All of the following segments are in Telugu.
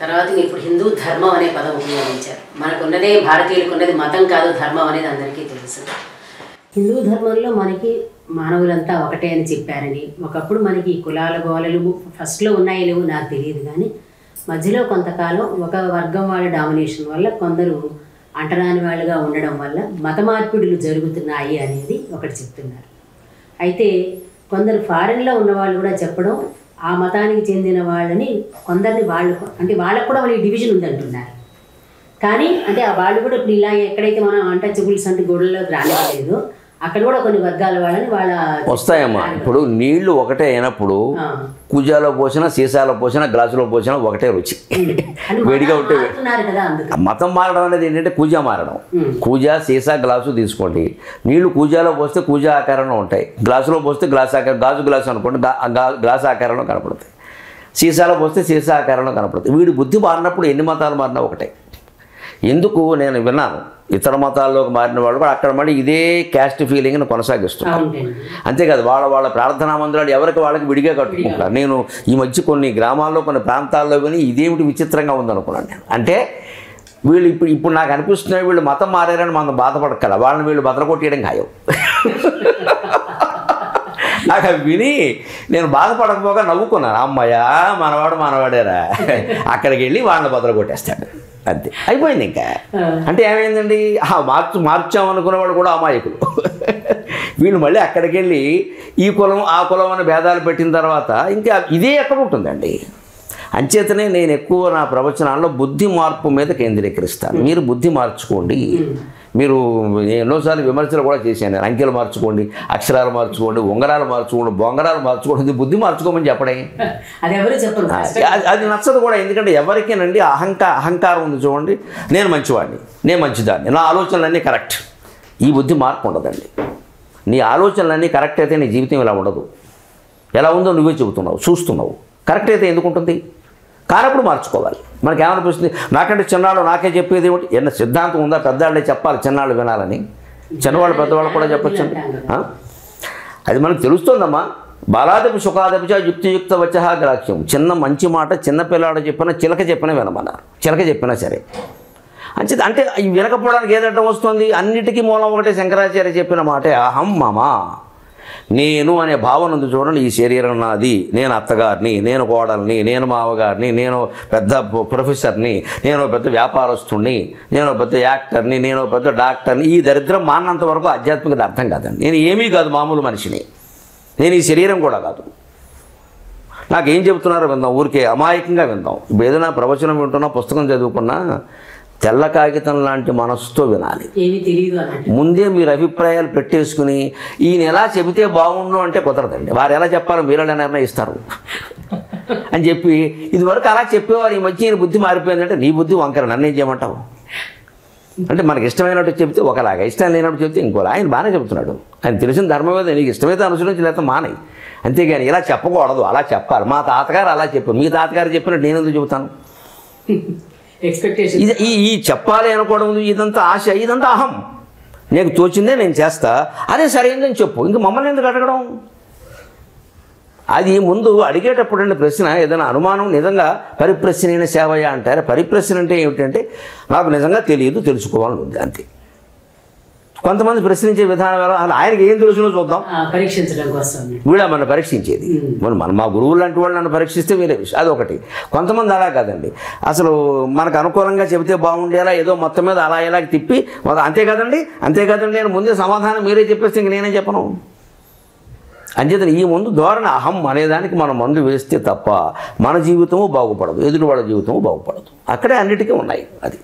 తర్వాత ఇప్పుడు హిందూ ధర్మం అనే పదం ఉపయోగించారు. మనకున్నదే భారతీయులకు ఉన్నది మతం కాదు, ధర్మం అనేది అందరికీ తెలుసు. హిందూ ధర్మంలో మనకి మానవులంతా ఒకటే అని చెప్పారని, ఒకప్పుడు మనకి కులాల గోళలు ఫస్ట్లో ఉన్నాయి లేవు నాకు తెలియదు, కానీ మధ్యలో కొంతకాలం ఒక వర్గం వాళ్ళ డామినేషన్ వల్ల కొందరు అంటరాని వాళ్ళుగా ఉండడం వల్ల మత మార్పిడులు జరుగుతున్నాయి అనేది ఒకటి చెప్తున్నారు. అయితే కొందరు ఫారెన్లో ఉన్నవాళ్ళు కూడా చెప్పడం ఆ మతానికి చెందిన వాళ్ళని కొందరిని వాళ్ళు అంటే వాళ్ళకు కూడా వాళ్ళకి డివిజన్ ఉందంటున్నారు. కానీ అంటే వాళ్ళు కూడా ఇప్పుడు ఇలా ఎక్కడైతే మనం అన్టచబుల్స్ అంటే గోడల్లోకి రాలేదు, అక్కడ కూడా కొన్ని వర్గాల వాళ్ళని వాళ్ళ వస్తాయమ్మా. ఇప్పుడు నీళ్లు ఒకటే అయినప్పుడు కూజాలో పోసినా సీసాలో పోసినా గ్లాసులో పోసినా ఒకటే రుచి, వేడిగా ఉంటే. మతం మారడం అనేది ఏంటంటే కూజా మారడం. కూజా సీసా గ్లాసు తీసుకోండి, నీళ్లు కూజాలో పోస్తే కూజా ఆకారంలో ఉంటాయి, గ్లాసులో పోస్తే గ్లాస్ ఆకారం, గాజు గ్లాసు అనుకోండి గ్లాస్ ఆకారంలో కనపడతాయి, సీసాలో పోస్తే సీసా ఆకారంలో కనపడతాయి. వీడి బుద్ధి మారినప్పుడు ఎన్ని మతాలు మారినా ఒకటే. ఎందుకు నేను విన్నాను, ఇతర మతాల్లోకి మారిన వాళ్ళు కూడా అక్కడ మళ్ళీ ఇదే క్యాస్ట్ ఫీలింగ్ని కొనసాగిస్తున్నారు. అంతేకాదు వాళ్ళ ప్రార్థనా మందిరాలు ఎవరికి వాళ్ళకి విడిగా కట్టుకుంటారు. నేను ఈ మధ్య కొన్ని గ్రామాల్లో కొన్ని ప్రాంతాల్లో విని ఇదేమిటి విచిత్రంగా ఉందనుకున్నాను నేను. అంటే వీళ్ళు ఇప్పుడు నాకు అనిపిస్తున్నాయి వీళ్ళు మతం మారారని మనం బాధపడక్కల, వాళ్ళని వీళ్ళు బదలగొట్టేయడం ఖాయం. నాకు అవి విని నేను బాధపడకపోగా నవ్వుకున్నాను. అమ్మయ్యా మనవాడేరా, అక్కడికి వెళ్ళి వాళ్ళని బదలగొట్టేస్తాడు, అంతే అయిపోయింది. ఇంకా అంటే ఏమైందండి, మార్చామనుకునేవాడు కూడా అమాయకులు. వీళ్ళు మళ్ళీ అక్కడికి వెళ్ళి ఈ కులం ఆ కులం అని భేదాలు పెట్టిన తర్వాత ఇంకా ఇదే ఎక్కడ ఉంటుందండి. అంచేతనే నేను ఎక్కువ నా ప్రవచనాల్లో బుద్ధి మార్పు మీద కేంద్రీకరిస్తాను. మీరు బుద్ధి మార్చుకోండి. మీరు ఎన్నోసార్లు విమర్శలు కూడా చేశాను, అంకెలు మార్చుకోండి, అక్షరాలు మార్చుకోండి, ఉంగరాలు మార్చుకోండి, బొంగరాలు మార్చుకోండి, బుద్ధి మార్చుకోమని చెప్పడే అది నచ్చదు కూడా. ఎందుకంటే ఎవరికేనండి అహంకారం ఉంది. చూడండి, నేను మంచివాడిని, నేను మంచిదాన్ని, నా ఆలోచనలన్నీ కరెక్ట్, ఈ బుద్ధి మార్పు ఉండదండి. నీ ఆలోచనలన్నీ కరెక్ట్ అయితే నీ జీవితం ఇలా ఉండదు. ఎలా ఉందో నువ్వే చెబుతున్నావు, చూస్తున్నావు. కరెక్ట్ అయితే ఎందుకు ఉంటుంది? కానప్పుడు మార్చుకోవాలి. మనకి ఏమనిపిస్తుంది, నాకంటే చిన్నాళ్ళు నాకే చెప్పేది ఏమిటి, ఎన్న సిద్ధాంతం ఉందా, పెద్దవాళ్ళే చెప్పాలి చిన్నాళ్ళు వినాలని, చిన్నవాళ్ళు పెద్దవాళ్ళు కూడా చెప్పచ్చు. అది మనకు తెలుస్తుందమ్మా. బాలాదపి సుఖాదపి యుక్తియుక్త వచ్చహ గ్రాహ్యం. చిన్న మంచి మాట చిన్నపిల్లాడు చెప్పినా చిలక చెప్పినా వినమన్నారు, చిలక చెప్పినా సరే. అంటే ఈ వినకపోవడానికి ఏదంటే వస్తుంది, అన్నిటికీ మూలం ఒకటే. శంకరాచార్య చెప్పిన మాటే అహం మమ, నేను అనే భావన ఉంది. చూడండి, ఈ శరీరం నాది, నేను అత్తగారిని, నేను కోడల్ని, నేను మావగారిని, నేను పెద్ద ప్రొఫెసర్ని, నేను పెద్ద వ్యాపారస్తుడిని, నేను పెద్ద యాక్టర్ని, నేను పెద్ద డాక్టర్ని. ఈ దరిద్రం మాన్నంత వరకు ఆధ్యాత్మికత అర్థం కాదండి. నేను ఏమీ కాదు, మామూలు మనిషిని. నేను ఈ శరీరం కూడా కాదు. నాకేం చెబుతున్నారో విందాం, ఊరికే అమాయకంగా విందాం. ఇప్పుడు ఏదైనా ప్రవచనం వింటున్నా, పుస్తకం చదువుకున్నా తెల్ల కాగితం లాంటి మనస్సుతో వినాలి. ముందే మీరు అభిప్రాయాలు పెట్టేసుకుని ఈయన ఎలా చెబితే బాగుండు అంటే కుదరదండి. వారు ఎలా చెప్పాలో మీరు ఎలా నిర్ణయిస్తారు అని చెప్పి ఇదివరకు అలా చెప్పేవారు. ఈ మధ్య ఈయన బుద్ధి మారిపోయిందంటే నీ బుద్ధి వంకర, నన్నేం చేయమంటావు అంటే మనకి ఇష్టమైనట్టు చెబితే ఒకలాగా, ఇష్టం లేనట్టు చెబితే ఇంకోలా. ఆయన బాగానే చెబుతున్నాడు, ఆయన తెలిసిన ధర్మం మీద నీకు ఇష్టమైతే అనుసరించి లేకపోతే మానే, అంతేగాని ఇలా చెప్పకూడదు, అలా చెప్పాలి. మా తాతగారు అలా చెప్పారు, మీ తాతగారు చెప్పినట్టు నేను ఎందుకు చెబుతాను? ఎక్స్పెక్టేషన్ ఈ చెప్పాలి అనుకోవడం, ఇదంతా ఆశ, ఇదంతా అహం. నీకు తోచిందే నేను చేస్తా, అదే సరైనదని చెప్పు, ఇంక మమ్మల్ని ఎందుకు అడగడం? అది ముందు అడిగేటప్పుడు అండి ప్రశ్న, ఏదైనా అనుమానం నిజంగా పరిప్రశ్నైన సేవయ అంటారు. పరిప్రశ్న అంటే ఏమిటంటే నాకు నిజంగా తెలియదు, తెలుసుకోవాలని ఉంది, అంతే. కొంతమంది ప్రశ్నించే విధానం ఎలా, అలా ఆయనకి ఏం తెలుసునో చూద్దాం, పరీక్షించడం కోసం వీళ్ళ మన పరీక్షించేది. మా గురువులు లాంటి వాళ్ళు నన్ను పరీక్షిస్తే వేరే విషయం, అదొకటి. కొంతమంది అలా కాదండి, అసలు మనకు అనుకూలంగా చెబితే బాగుండేలా ఏదో మొత్తం మీద అలా ఇలా తిప్పి అంతే కదండి నేను ముందే సమాధానం మీరే చెప్పేస్తే ఇంక నేనేం చెప్పను. అంచేతను ఈ ముందు ధోరణి అహం అనేదానికి మనం మందు వేస్తే తప్ప మన జీవితము బాగుపడదు, ఎదుటి వాళ్ళ జీవితము బాగుపడదు. అక్కడే అన్నిటికీ ఉన్నాయి. అది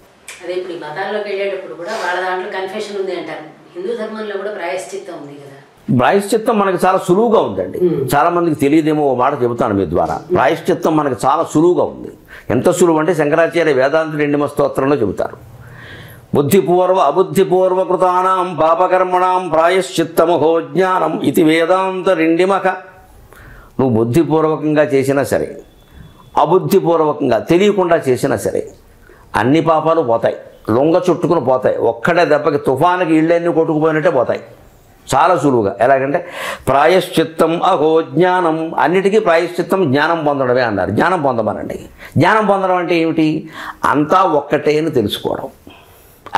అదే ఇప్పుడు ఈ మతాల్లోకి వెళ్ళేటప్పుడు కూడా వాళ్ళ దాంట్లో కన్ఫెషన్ ఉంది అంటారు. హిందూ ధర్మంలో కూడా ప్రాయశ్చిత్తం ఉంది కదా. ప్రాయశ్చిత్తం మనకి చాలా సులువుగా ఉందండి. చాలా మందికి తెలియదేమో, ఓ మాట చెబుతాను మీ ద్వారా. ప్రాయశ్చిత్తం మనకి చాలా సులువుగా ఉంది. ఎంత సులువు అంటే శంకరాచార్య వేదాంత రెండిమ స్తోత్రంలో చెబుతారు. బుద్ధిపూర్వ అబుద్ధిపూర్వ కృతానాం పాపకర్మణాం ప్రాయశ్చిత్తమహో జ్ఞానం ఇది వేదాంత రెండిమక. నువ్వు బుద్ధిపూర్వకంగా చేసినా సరే, అబుద్ధిపూర్వకంగా తెలియకుండా చేసినా సరే, అన్ని పాపాలు పోతాయి, లొంగ చుట్టుకుని పోతాయి. ఒక్కటే దెబ్బకి తుఫానుకి ఇళ్ళన్నీ కొట్టుకుపోయినట్టే పోతాయి. చాలా సులువుగా. ఎలాగంటే ప్రాయశ్చిత్తం అహో జ్ఞానం, అన్నిటికీ ప్రాయశ్చిత్తం జ్ఞానం పొందడమే అన్నారు. జ్ఞానం పొందమనండి. జ్ఞానం పొందడం అంటే ఏమిటి? అంతా ఒక్కటే అని తెలుసుకోవడం.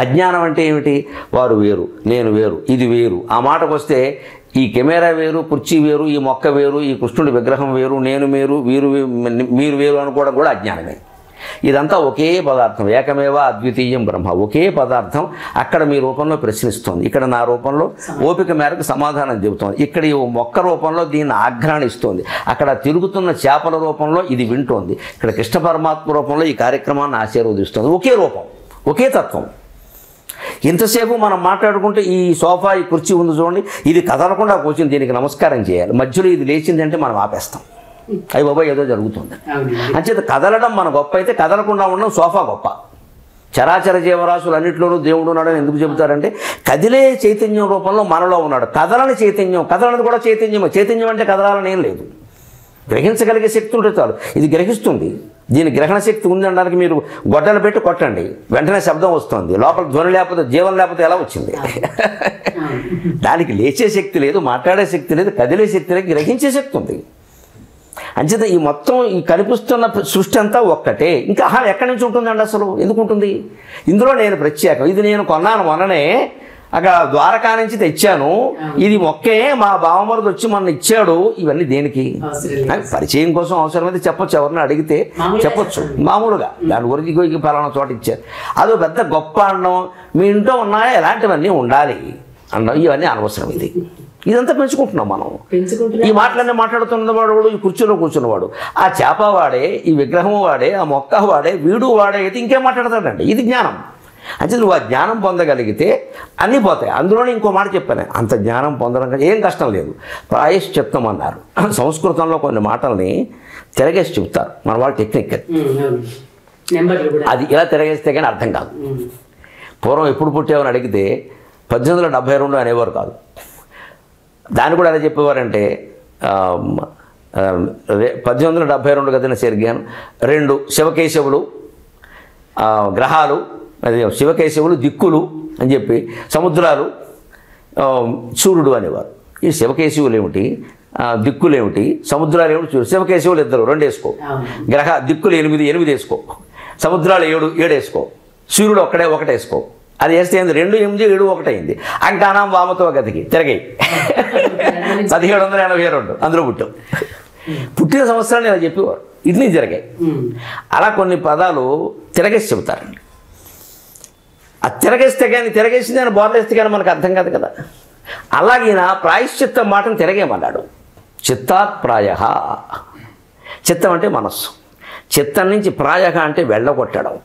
అజ్ఞానం అంటే ఏమిటి? వారు వేరు, నేను వేరు, ఇది వేరు. ఆ మాటకు వస్తే ఈ కెమెరా వేరు, కుర్చీ వేరు, ఈ మొక్క వేరు, ఈ కృష్ణుడి విగ్రహం వేరు, నేను వేరు, మీరు వేరు అనుకోవడం కూడా అజ్ఞానమే. ఇదంతా ఒకే పదార్థం, ఏకమేవ అద్వితీయం బ్రహ్మ. ఒకే పదార్థం అక్కడ మీ రూపంలో ప్రశ్నిస్తోంది, ఇక్కడ నా రూపంలో ఓపిక మేరకు సమాధానం చెబుతోంది. ఇక్కడ ఈ మొక్క రూపంలో దీన్ని ఆఘ్రాణిస్తోంది, అక్కడ తిరుగుతున్న చేపల రూపంలో ఇది వింటోంది, ఇక్కడ కృష్ణ పరమాత్మ రూపంలో ఈ కార్యక్రమాన్ని ఆశీర్వదిస్తుంది. ఒకే రూపం, ఒకే తత్వం. ఇంతసేపు మనం మాట్లాడుకుంటే ఈ సోఫా, ఈ కుర్చీ ఉంది చూడండి, ఇది కదలకుండా కూర్చుని దీనికి నమస్కారం చేయాలి. మధ్యలో ఇది లేచిందంటే మనం ఆపేస్తాం, అయ్యి బాబాయ్ ఏదో జరుగుతుంది. అంచేత కదలడం మన గొప్ప అయితే కదలకుండా ఉండడం సోఫా గొప్ప. చరాచర జీవరాశులు అన్నింటిలోనూ దేవుడు ఉన్నాడని ఎందుకు చెబుతారంటే కదిలే చైతన్యం రూపంలో మనలో ఉన్నాడు. కదలని చైతన్యం, కదలనిది కూడా చైతన్యమే. చైతన్యం అంటే కదలాలని ఏం లేదు, గ్రహించగలిగే శక్తి ఉంటే చాలు. ఇది గ్రహిస్తుంది, దీని గ్రహణ శక్తి ఉంది అనడానికి మీరు గొడ్డలు పెట్టి కొట్టండి, వెంటనే శబ్దం వస్తుంది. లోపల ధ్వని లేకపోతే, జీవం లేకపోతే ఎలా వచ్చింది? దానికి లేచే శక్తి లేదు, మాట్లాడే శక్తి లేదు, కదిలే శక్తి లేదు, గ్రహించే శక్తి ఉంది. అంచేత ఈ మొత్తం ఈ కనిపిస్తున్న సృష్టి అంతా ఒక్కటే. ఇంకా ఎక్కడి నుంచి ఉంటుందండి అసలు? ఎందుకు ఉంటుంది? ఇందులో నేను ప్రత్యేకం, ఇది నేను కొన్నాను మొన్ననే, అక్కడ ద్వారకా నుంచి తెచ్చాను, ఇది మొక్కే మా బావమరుడు వచ్చి మొన్న ఇచ్చాడు. ఇవన్నీ దేనికి? పరిచయం కోసం అవసరమైతే చెప్పొచ్చు, ఎవరిని అడిగితే చెప్పొచ్చు మామూలుగా. దాని గురించి పలానా చోట ఇచ్చారు, అదో పెద్ద గొప్ప అన్నం. మీ ఇంట్లో ఉన్నాయా ఇలాంటివన్నీ ఉండాలి అన్నం, ఇవన్నీ అనవసరం. ఇదంతా పెంచుకుంటున్నాం మనం. ఈ మాటలన్నీ మాట్లాడుతున్నవాడు, ఈ కుర్చీలో కూర్చున్నవాడు, ఆ చేప వాడే, ఈ విగ్రహం వాడే, ఆ మొక్క వాడే, వీడు వాడే అయితే ఇంకేం మాట్లాడతాడండి? ఇది జ్ఞానం. అంటే నువ్వు ఆ జ్ఞానం పొందగలిగితే అన్నీ పోతాయి. అందులోనే ఇంకో మాట చెప్పాను, అంత జ్ఞానం పొందడం ఏం కష్టం లేదు. ప్రాయశ్చిత్తం అన్నారు. సంస్కృతంలో కొన్ని మాటల్ని తిరగేసి చెబుతారు మన వాళ్ళు, టెక్నిక్ అది. ఇలా తిరగేస్తే కానీ అర్థం కాదు. పూర్వం ఎప్పుడు పుట్టావని అడిగితే 1872 అనేవారు కాదు. దాన్ని కూడా ఎలా చెప్పేవారంటే 1872 గదిన జరిగాను 2 శివకేశవులు గ్రహాలు, అదే శివకేశవులు దిక్కులు అని చెప్పి, సముద్రాలు, సూర్యుడు అనేవారు. ఈ శివకేశవులు ఏమిటి, దిక్కులు ఏమిటి, సముద్రాలు ఏమిటి? చూడు, శివకేశవులు 2 వేసుకో, గ్రహ దిక్కులు 8 వేసుకో, సముద్రాలు 7 వేసుకో, సూర్యుడు 1 వేసుకో. అది వేస్తే ఏంది? 2, 8, 7, 1 అయింది. అంకానాం వామతో గతికి తిరగాయి 1782 అందులో పుట్టాం. పుట్టిన సంవత్సరాన్ని ఇలా చెప్పేవారు, ఇన్ని జరిగాయి. అలా కొన్ని పదాలు తిరగేసి చెబుతారండి. ఆ తిరగేస్తే కానీ, తిరగేసింది అని బోర్లేస్తే కానీ మనకు అర్థం కాదు కదా. అలాగిన ప్రాయశ్చిత్తం మాటను తిరగేమన్నాడు. చిత్తాత్ ప్రాయ, చిత్తం అంటే మనస్సు, చిత్తం నుంచి ప్రాయ అంటే వెళ్ళగొట్టడం.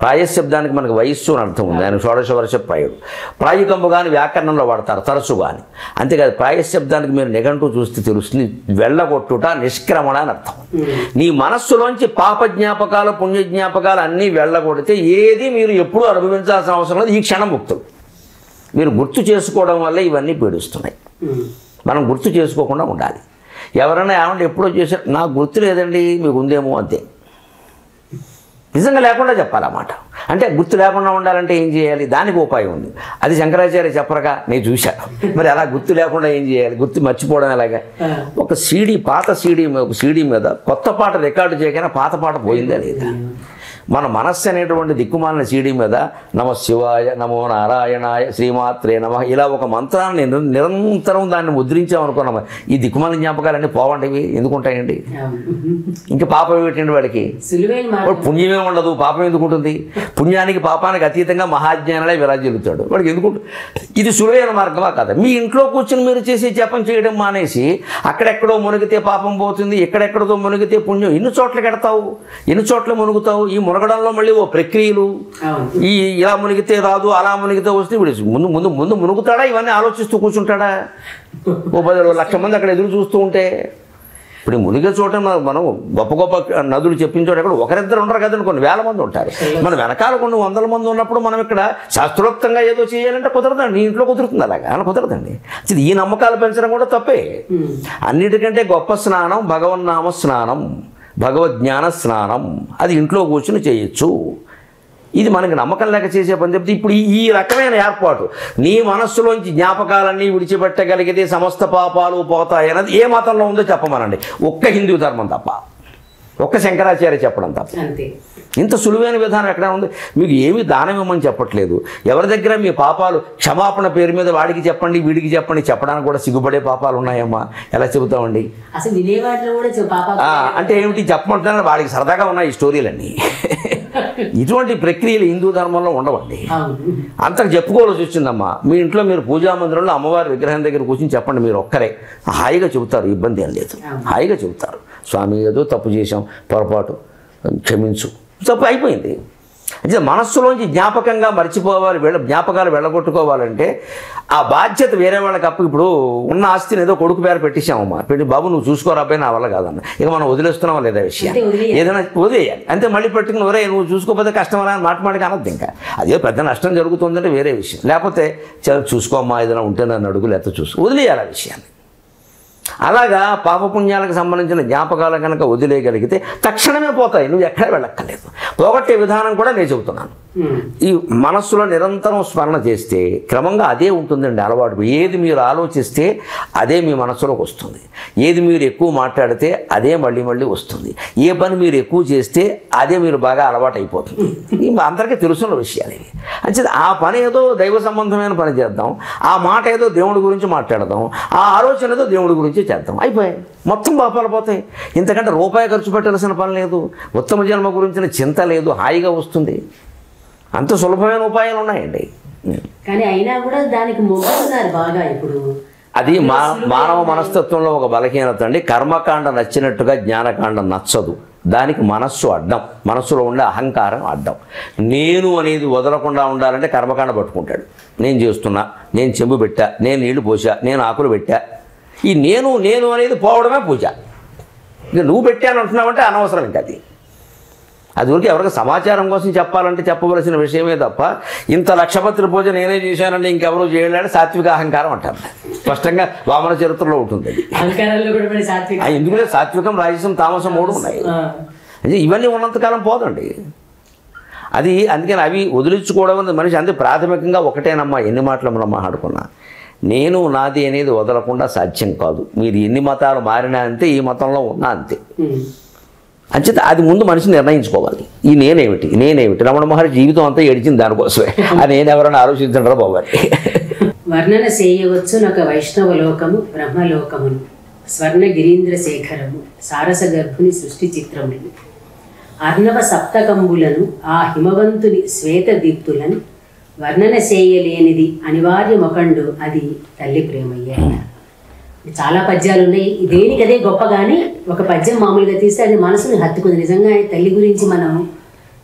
ప్రాయశబ్దానికి మనకు వయస్సు అని అర్థం ఉంది, ఆయన 16 వర్ష ప్రాయుడు. ప్రాయుకంపుగాని వ్యాకరణంలో వాడతారు తరచుగాని. అంతేకాదు, ప్రాయశబ్దానికి మీరు నిఘంటూ చూస్తే తెలుస్తుంది, వెళ్ళగొట్టుట, నిష్క్రమణ అని అర్థం. నీ మనస్సులోంచి పాప జ్ఞాపకాలు, పుణ్య జ్ఞాపకాలు అన్నీ వెళ్ళగొడితే ఏది మీరు ఎప్పుడూ అనుభవించాల్సిన అవసరం లేదు. ఈ క్షణం ముక్తులు. మీరు గుర్తు చేసుకోవడం వల్ల ఇవన్నీ పీడిస్తున్నాయి. మనం గుర్తు చేసుకోకుండా ఉండాలి. ఎవరైనా ఏమంటే ఎప్పుడో చేశారు, నాకు గుర్తు లేదండి, మీకు ఉందేమో, అంతే. నిజంగా లేకుండా చెప్పాలన్నమాట. అంటే గుర్తు లేకుండా ఉండాలంటే ఏం చేయాలి? దానికి ఉపాయం ఉంది. అది శంకరాచార్య చెప్పరగా నేను చూశాను. మరి అలా గుర్తు లేకుండా ఏం చేయాలి? గుర్తు మర్చిపోవడం ఎలాగా? ఒక పాత సీడీ మీద కొత్త పాట రికార్డు చేయగానే పాత పాట పోయిందా లేదా? మన మనస్సు అనేటువంటి దిక్కుమాలిన సీడీ మీద నమ శివాయ, నమో నారాయణాయ, శ్రీమాత్రే నమః ఇలా ఒక మంత్రాన్ని నిరంతరం దాన్ని ముద్రించామనుకున్నాము. ఈ దిక్కుమాలిన జ్ఞాపకాలన్నీ పోవండివి ఎందుకుంటాయండి? ఇంకా పాపం ఏమిటండి వాడికి? పుణ్యమే ఉండదు, పాపం ఎందుకు ఉంటుంది? పుణ్యానికి పాపానికి అతీతంగా మహాజ్ఞానాలే విరాజిల్లుతాడు. వాడికి ఎందుకుంటుంది? ఇది సులువైన మార్గమా కదా? మీ ఇంట్లో కూర్చొని మీరు చేసి జపం చేయడం మానేసి అక్కడెక్కడో మునిగితే పాపం పోతుంది, ఎక్కడెక్కడో మునిగితే పుణ్యం, ఎన్ని చోట్ల కడతావు, ఎన్ని చోట్ల మునుగుతావు? ఈ మునగడంలో మళ్ళీ ఓ ప్రక్రియలు, ఈ ఇలా మునిగితే రాదు, అలా మునిగితే వస్తే ముందు ముందు ముందు మునుగుతాడా? ఇవన్నీ ఆలోచిస్తూ కూర్చుంటాడా? ఓ 10 లక్షల మంది అక్కడ ఎదురు చూస్తూ ఉంటే. ఇప్పుడు మునిగే చోట మనం గొప్ప గొప్ప నదులు చెప్పించోట ఎక్కడ ఒకరిద్దరు ఉండరు కదండి, కొన్ని వేల మంది ఉంటారు. మన వెనకాల కొన్ని 100 మంది ఉన్నప్పుడు మనం ఇక్కడ శాస్త్రోక్తంగా ఏదో చేయాలంటే కుదరదండి. నీ ఇంట్లో కుదురుతుంది అలాగా? అలా కుదరదండి. ఈ నమ్మకాలు పెంచడం కూడా తప్పే. అన్నిటికంటే గొప్ప స్నానం భగవన్నామ స్నానం, భగవద్జ్ఞాన స్నానం. అది ఇంట్లో కూర్చుని చేయొచ్చు. ఇది మనకి నమ్మకం లేక చేసే పని చెప్తే ఇప్పుడు ఈ రకమైన ఏర్పాటు నీ మనస్సులోంచి జ్ఞాపకాలన్నీ విడిచిపెట్టగలిగితే సమస్త పాపాలు పోతాయన్నది ఏ మతంలో ఉందో చెప్పమనండి. ఒక్క హిందూ ధర్మం తప్ప, ఒక్క శంకరాచార్య చెప్పడం తప్ప. ఇంత సులువైన విధానం ఎక్కడ ఉంది? మీకు ఏమీ దానం ఇవ్వమని చెప్పట్లేదు. ఎవరి దగ్గర మీ పాపాలు క్షమాపణ పేరు మీద వాడికి చెప్పండి వీడికి చెప్పండి చెప్పడానికి కూడా సిగ్గుపడే పాపాలు ఉన్నాయమ్మా. ఎలా చెబుతామండి? అంటే ఏమిటి చెప్పమంటున్నా? వాడికి సరదాగా ఉన్నాయి ఈ స్టోరీలన్నీ. ఇటువంటి ప్రక్రియలు హిందూ ధర్మంలో ఉండవండి. అంతకు చెప్పుకోవాల్సి వచ్చిందమ్మా. మీ ఇంట్లో మీరు పూజా మందిరంలో అమ్మవారి విగ్రహం దగ్గర కూర్చొని చెప్పండి, మీరు ఒక్కరే హాయిగా చెబుతారు, ఇబ్బంది ఏం లేదు. హాయిగా చెబుతారు, స్వామి ఏదో తప్పు చేశాం, పొరపాటు, క్షమించు, తప్పు అయిపోయింది. అంటే మనస్సులోంచి జ్ఞాపకంగా మర్చిపోవాలి, జ్ఞాపకాలు వెళ్ళగొట్టుకోవాలంటే ఆ బాధ్యత వేరే వాళ్ళకి అప్పు. ఇప్పుడు ఉన్న ఆస్తిని ఏదో కొడుకు పేరు పెట్టేసామమ్మా, పెట్టి బాబు నువ్వు చూసుకోరా అబ్బాయి నా వల్ల కాదన్న, ఇక మనం వదిలేస్తున్నావా లేదా విషయం, ఏదైనా వదిలేయాలి అంతే. మళ్ళీ పెట్టుకుని ఒరే నువ్వు చూసుకోకపోతే కష్టమరా అని మాటికి అనద్దు. ఇంకా అదే పెద్ద నష్టం జరుగుతుందంటే వేరే విషయం. లేకపోతే చూసుకోమ్మా ఏదైనా ఉంటే నన్ను అడుగు, లేకపోతే చూసుకో, వదిలేయాలి ఆ విషయాన్ని. అలాగా పాపపుణ్యాలకు సంబంధించిన జ్ఞాపకాలు కనుక వదిలేయగలిగితే తక్షణమే పోతాయి, నువ్వు ఎక్కడ వెళ్ళక్కర్లేదు. పోగొట్టే విధానం కూడా నేను చెబుతున్నాను. ఈ మనస్సులో నిరంతరం స్మరణ చేస్తే క్రమంగా అదే ఉంటుందండి అలవాటు. ఏది మీరు ఆలోచిస్తే అదే మీ మనస్సులోకి వస్తుంది. ఏది మీరు ఎక్కువ మాట్లాడితే అదే మళ్ళీ వస్తుంది. ఏ పని మీరు ఎక్కువ చేస్తే అదే మీరు బాగా అలవాటు అయిపోతుంది. అందరికీ తెలుసున్న విషయాలు ఇవి. అంటే ఆ పని ఏదో దైవ సంబంధమైన పని చేద్దాం, ఆ మాట ఏదో దేవుడి గురించి మాట్లాడదాం, ఆ ఆలోచన ఏదో దేవుడి గురించి చేద్దాం, అయిపోయాయి. మొత్తం పాపాలు పోతాయి. ఇంతకంటే రూపాయి ఖర్చు పెట్టాల్సిన పని లేదు. ఉత్తమ జన్మ గురించిన చింత లేదు, హాయిగా వస్తుంది. అంత సులభమైన ఉపాయాలు ఉన్నాయండి. కానీ అయినా కూడా దానికి మొగ్గుతున్నారు బాగా. ఇప్పుడు అది మానవ మనస్తత్వంలో ఒక బలహీనత అండి. కర్మకాండ నచ్చినట్టుగా జ్ఞానకాండ నచ్చదు. దానికి మనస్సు అడ్డం, మనస్సులో ఉండే అహంకారం అడ్డం. నేను అనేది వదలకుండా ఉండాలంటే కర్మకాండ పట్టుకుంటాడు. నేను చేస్తున్నా, నేను చెంబు పెట్టా, నేను నీళ్లు పోసా, నేను ఆకులు పెట్టా. ఈ నేను అనేది పోవడమే పూజ. ఇక నువ్వు పెట్టాను అంటున్నావంటే అనవసరం. ఇంకా అది ఊరికి ఎవరికి సమాచారం కోసం చెప్పాలంటే చెప్పవలసిన విషయమే తప్ప ఇంత లక్షపత్రి పూజ నేనే చేశానంటే ఇంకెవరూ చేయలేని సాత్విక అహంకారం అంటారు. స్పష్టంగా వామన చరిత్రలో ఉంటుంది. అది ఎందుకంటే సాత్వికం, రాజసం, తామసం 3 ఉన్నాయి. అంటే ఇవన్నీ ఉన్నంతకాలం పోదండి అది. అందుకని అవి వదిలించుకోవడం అనేది మనిషి అంతే ప్రాథమికంగా ఒకటేనమ్మా. ఎన్ని మాటలు మనం మాట్లాడుకున్నా నేను నాది అనేది వదలకుండా సాధ్యం కాదు. మీరు ఎన్ని మతాలు మారినా అంతే, ఈ మతంలో ఉన్నా అంతే. అంచేత అది ముందు మనిషి నిర్ణయించుకోవాలి. ఈ నేనేమిటి రమణ మహర్షి జీవితం అంతా ఏడిచింది దానికోసమే. ఆ నేనెవరని ఆలోచించడం బాబాయ్. వర్ణన చేయవచ్చునొక వైష్ణవ లోకము బ్రహ్మలోకమును స్వర్ణ గిరీంద్ర శేఖరము సారస గర్భుని సృష్టి చిత్రములు అర్ణవ సప్తకంబులను ఆ హిమవంతుని శ్వేత దీప్తులను వర్ణన చేయలేనిది అనివార్యమొకండు అది తల్లి ప్రేమయ్య. చాలా పద్యాలు ఉన్నాయి, దేనికదే గొప్ప. కానీ ఒక పద్యం మామూలుగా తీస్తే అది మనసుని హత్తుకుంది. నిజంగా తల్లి గురించి మనం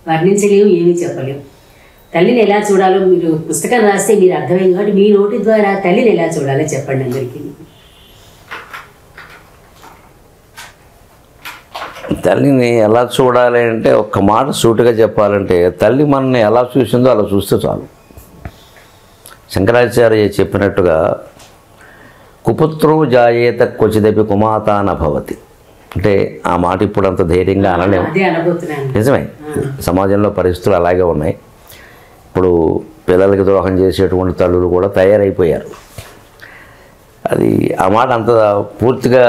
వర్ణించలేము, ఏమీ చెప్పలేము. తల్లిని ఎలా చూడాలో మీరు పుస్తకం రాస్తే మీరు అర్థమైంది కాబట్టి మీ నోటి ద్వారా తల్లిని ఎలా చూడాలో చెప్పండి అందరికీ. తల్లిని ఎలా చూడాలి అంటే ఒక్క మాట సూటిగా చెప్పాలంటే తల్లి మనల్ని ఎలా చూసిందో అలా చూస్తే చాలు. శంకరాచార్య చెప్పినట్టుగా కుపుత్రో జాయేత క్వచిదపి కుమాతాన భవతి అంటే ఆ మాట ఇప్పుడు అంత ధైర్యంగా అనలేము. నిజమే, సమాజంలో పరిస్థితులు అలాగే ఉన్నాయి. ఇప్పుడు పిల్లలకి ద్రోహం చేసేటువంటి తల్లులు కూడా తయారైపోయారు. అది ఆ మాట అంత పూర్తిగా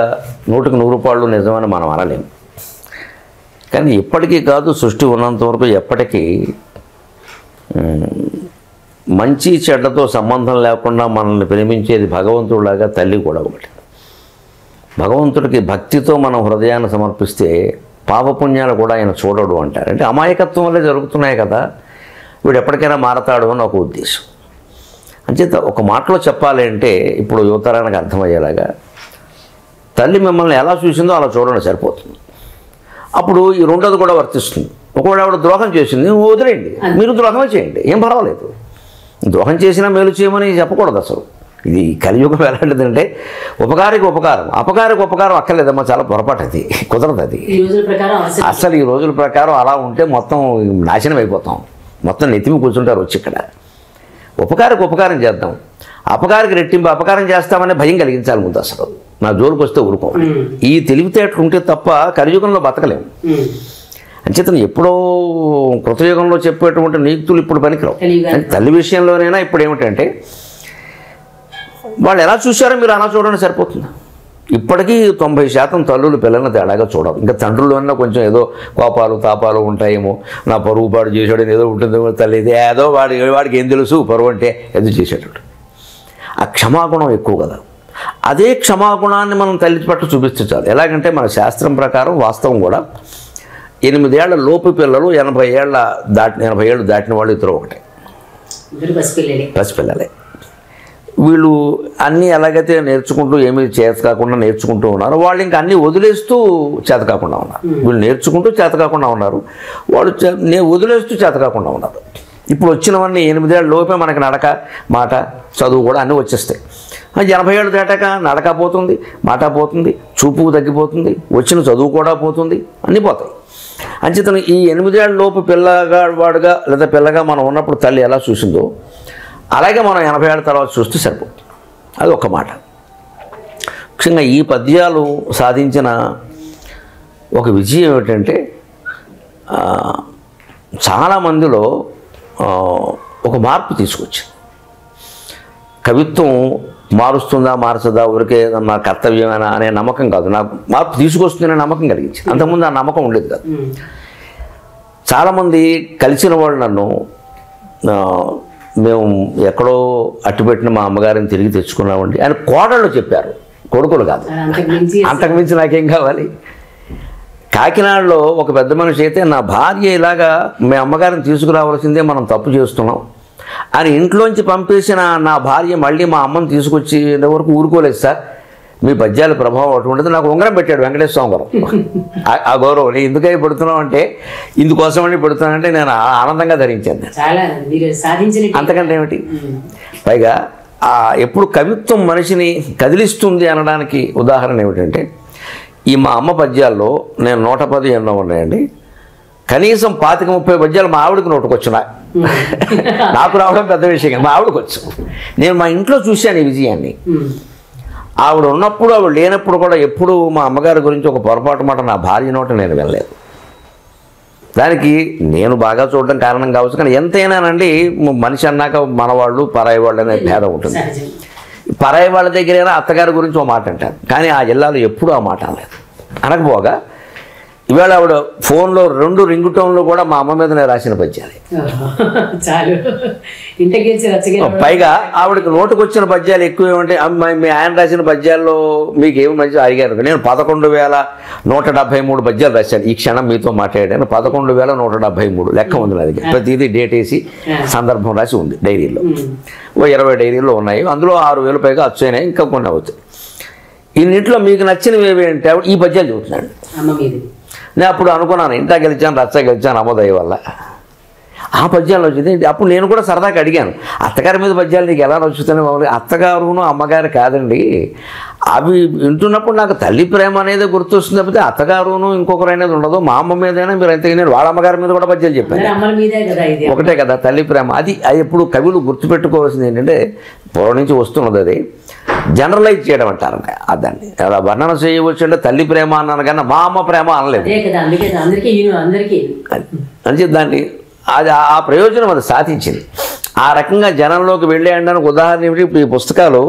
100కి 100 రూపాయలు నిజమని మనం అనలేము. కానీ ఇప్పటికీ కాదు, సృష్టి ఉన్నంత వరకు ఎప్పటికీ మంచి చెడ్డతో సంబంధం లేకుండా మనల్ని ప్రేమించేది భగవంతుడిలాగా తల్లి కూడా ఒకటి. భగవంతుడికి భక్తితో మనం హృదయాన్ని సమర్పిస్తే పాపపుణ్యాలు కూడా ఆయన చూడడు అంటారు. అంటే అమాయకత్వం వల్లే జరుగుతున్నాయి కదా, వీడు ఎప్పటికైనా మారతాడు అని ఒక ఉద్దేశం. అంచేత ఒక మాటలో చెప్పాలి అంటే ఇప్పుడు యువతరానికి అర్థమయ్యేలాగా తల్లి మిమ్మల్ని ఎలా చూసిందో అలా చూడండి, సరిపోతుంది. అప్పుడు ఈ రెండోది కూడా వర్తిస్తుంది. ఒకవేళ ఆవిడ ద్రోహం చేసింది, వదిలేయండి, మీరు ద్రోహమే చేయండి, ఏం పర్వాలేదు. ద్రోహం చేసినా మేలు చేయమని చెప్పకూడదు అసలు. ఇది కలియుగం ఎలాంటిదంటే ఉపకారికి ఉపకారం, అపకారికి ఉపకారం అక్కర్లేదమ్మా, చాలా పొరపాటు. అది కుదరదు. అది అసలు ఈ రోజుల ప్రకారం అలా ఉంటే మొత్తం నాశనం అయిపోతాం. మొత్తం నెత్తిమి కూర్చుంటారు వచ్చి ఇక్కడ. ఉపకారికి ఉపకారం చేద్దాం, అపకారికి రెట్టింపు అపకారం చేస్తామనే భయం కలిగించాలి ముందు. అసలు నా జోలికి వస్తే ఊరుకోవాలి. ఈ తెలివితేటలు ఉంటే తప్ప కలియుగంలో బతకలేము. అంచేతను ఎప్పుడో కృతయుగంలో చెప్పేటువంటి నీతులు ఇప్పుడు పనికిరావు. తల్లి విషయంలోనైనా ఇప్పుడు ఏమిటంటే వాళ్ళు ఎలా చూశారో మీరు అలా చూడండి సరిపోతుంది. ఇప్పటికీ 90% తల్లులు పిల్లల్ని తేడాగా చూడరు. ఇంకా తండ్రుల్లోనే కొంచెం ఏదో కోపాలు తాపాలు ఉంటాయేమో, నా పరువు పాడు చేసాడు ఏదో ఉంటుందేమో, తల్లి ఏదో వాడికి ఏం తెలుసు పరువు అంటే ఎందుకు చేసేటట్టు. ఆ క్షమాగుణం ఎక్కువ కదా. అదే క్షమాగుణాన్ని మనం తల్లి పట్ల చూపిస్తే చాలు. ఎలాగంటే మన శాస్త్రం ప్రకారం వాస్తవం కూడా 8 ఏళ్ల లోపు పిల్లలు 80 ఏళ్ళు దాటిన వాళ్ళు ఇద్దరు ఒకటే, పసిపిల్లలే. వీళ్ళు అన్నీ ఎలాగైతే నేర్చుకుంటూ ఏమీ చేత కాకుండా నేర్చుకుంటూ ఉన్నారు, వాళ్ళు ఇంకా అన్నీ వదిలేస్తూ చేత కాకుండా ఉన్నారు. వీళ్ళు నేర్చుకుంటూ చేత కాకుండా ఉన్నారు, వాళ్ళు వదిలేస్తూ చేత కాకుండా ఉన్నారు. ఇప్పుడు వచ్చినవన్నీ 8 ఏళ్ళ లోపే మనకి నడక మాట చదువు కూడా అన్నీ వచ్చేస్తాయి. 80 ఏళ్ళు దాటాక నడక పోతుంది, మాట పోతుంది, చూపు తగ్గిపోతుంది, వచ్చిన చదువు కూడా పోతుంది, అన్నీ పోతాయి. అంచేతను ఈ 8 ఏళ్ళ లోపు పిల్లగాడుగా లేదా పిల్లగా మనం ఉన్నప్పుడు తల్లి ఎలా చూసిందో అలాగే మనం 80 ఏళ్ళ తర్వాత చూస్తే సరిపోతుంది. అది ఒక మాట. ముఖ్యంగా ఈ పద్యాలు సాధించిన ఒక విజయం ఏమిటంటే చాలామందిలో ఒక మార్పు తీసుకొచ్చింది. కవిత్వం మారుస్తుందా మార్చదా ఊరికే నా కర్తవ్యమేనా అనే నమ్మకం కాదు, నాకు మార్పు తీసుకొస్తుందనే నమ్మకం కలిగించింది. అంతకుముందు ఆ నమ్మకం ఉండేది కాదు. చాలామంది కలిసిన వాళ్ళు నన్ను మేము ఎక్కడో అట్టుపెట్టిన మా అమ్మగారిని తిరిగి తెచ్చుకున్నామండి అని కోడళ్ళు చెప్పారు, కొడుకులు కాదు. అంతకుమించి నాకేం కావాలి. కాకినాడలో ఒక పెద్ద మనిషి అయితే నా భార్య ఇలాగా మీ అమ్మగారిని తీసుకురావాల్సిందే మనం తప్పు చేస్తున్నాం అని ఇంట్లోంచి పంపేసిన నా భార్య మళ్ళీ మా అమ్మని తీసుకొచ్చి వరకు ఊరుకోలేదు సార్, మీ పద్యాల ప్రభావం అటువంటిది. నాకు ఉంగరం పెట్టాడు వెంకటేశ్వర ఉంగరం. ఆ గౌరవం నేను ఎందుకై పెడుతున్నాం అంటే ఇందుకోసమని పెడుతున్నానంటే నేను ఆనందంగా ధరించాను. అంతకంటే ఏమిటి. పైగా ఎప్పుడు కవిత్వం మనిషిని కదిలిస్తుంది అనడానికి ఉదాహరణ ఏమిటంటే ఈ మా అమ్మ పద్యాల్లో నేను 110 ఎన్నో ఉన్నాయండి, కనీసం 25-30 పద్యాలు మా ఆవిడకి నోటుకొచ్చున్నా. నాకు రావడం పెద్ద విషయం, మా ఆవిడకి వచ్చు. నేను మా ఇంట్లో చూశాను ఈ విజయాన్ని. ఆవిడ ఉన్నప్పుడు ఆవిడ లేనప్పుడు కూడా ఎప్పుడు మా అమ్మగారి గురించి ఒక పొరపాటు మాట నా భార్య నోట నేను వెళ్ళలేదు. దానికి నేను బాగా చూడడం కారణం కావచ్చు, కానీ ఎంతైనానండి మనిషి అన్నాక మనవాళ్ళు పరాయి వాళ్ళు అనే భేదం ఉంటుంది. పరాయి వాళ్ళ దగ్గరైనా అత్తగారి గురించి ఒక మాట అంటారు, కానీ ఆ జిల్లాలో ఎప్పుడూ ఆ మాట అనలేదు. అనకపోగా ఇవాళ ఆవిడ ఫోన్లో 2 రింగ్ టోన్లు కూడా మా అమ్మ మీదనే రాసిన పద్యాలు. పైగా ఆవిడకి నోటుకొచ్చిన పద్యాలు ఎక్కువ ఏమంటే మీ ఆయన రాసిన పద్యాల్లో మీకు ఏమి మంచి అడిగారు. నేను 11,173 పద్యాలు రాశాను. ఈ క్షణం మీతో మాట్లాడాను. 11,173 లెక్క ఉంది నా దగ్గర. ప్రతిదీ డేట్ వేసి సందర్భం రాసి ఉంది డైరీలో. 20 డైరీల్లో ఉన్నాయి. అందులో 6,000 పైగా వచ్చాయి, ఇంకా కొన్ని అవుతాయి. ఇన్నింటిలో మీకు నచ్చినవి ఏవి అంటే ఈ పద్యాలు చెబుతున్నాడు. నేను అప్పుడు అనుకున్నాను, ఇంటా గెలిచాను రచ్చ గెలిచాను అమ్మదయ్య వల్ల. ఆ పద్యాలు వచ్చింది. అప్పుడు నేను కూడా సరదాగా అడిగాను, అత్తగారి మీద పద్యాలు నీకు ఎలా నచ్చుతున్నాయి మామూలు? అత్తగారును అమ్మగారు కాదండి, అవి వింటున్నప్పుడు నాకు తల్లి ప్రేమ అనేది గుర్తొస్తుంది తప్పితే అత్తగారును ఇంకొకరు అనేది ఉండదు. మా అమ్మ మీదైనా మీరు అయితే నేను వాళ్ళ అమ్మగారి మీద కూడా పద్యాలు చెప్పాను. ఒకటే కదా తల్లి ప్రేమ. అది ఎప్పుడు కవులు గుర్తుపెట్టుకోవాల్సింది ఏంటంటే పూర్వం నుంచి వస్తున్నది. అది జనరలైజ్ చేయడం అంటారు దాన్ని. అలా వర్ణన చేయవచ్చు అంటే తల్లి ప్రేమ అన్నాను కానీ మా అమ్మ ప్రేమ అనలేదు. అని దాన్ని అది ఆ ప్రయోజనం అది సాధించింది. ఆ రకంగా జనంలోకి వెళ్ళే అనడానికి ఉదాహరణ ఏమిటి, ఇప్పుడు ఈ పుస్తకాలు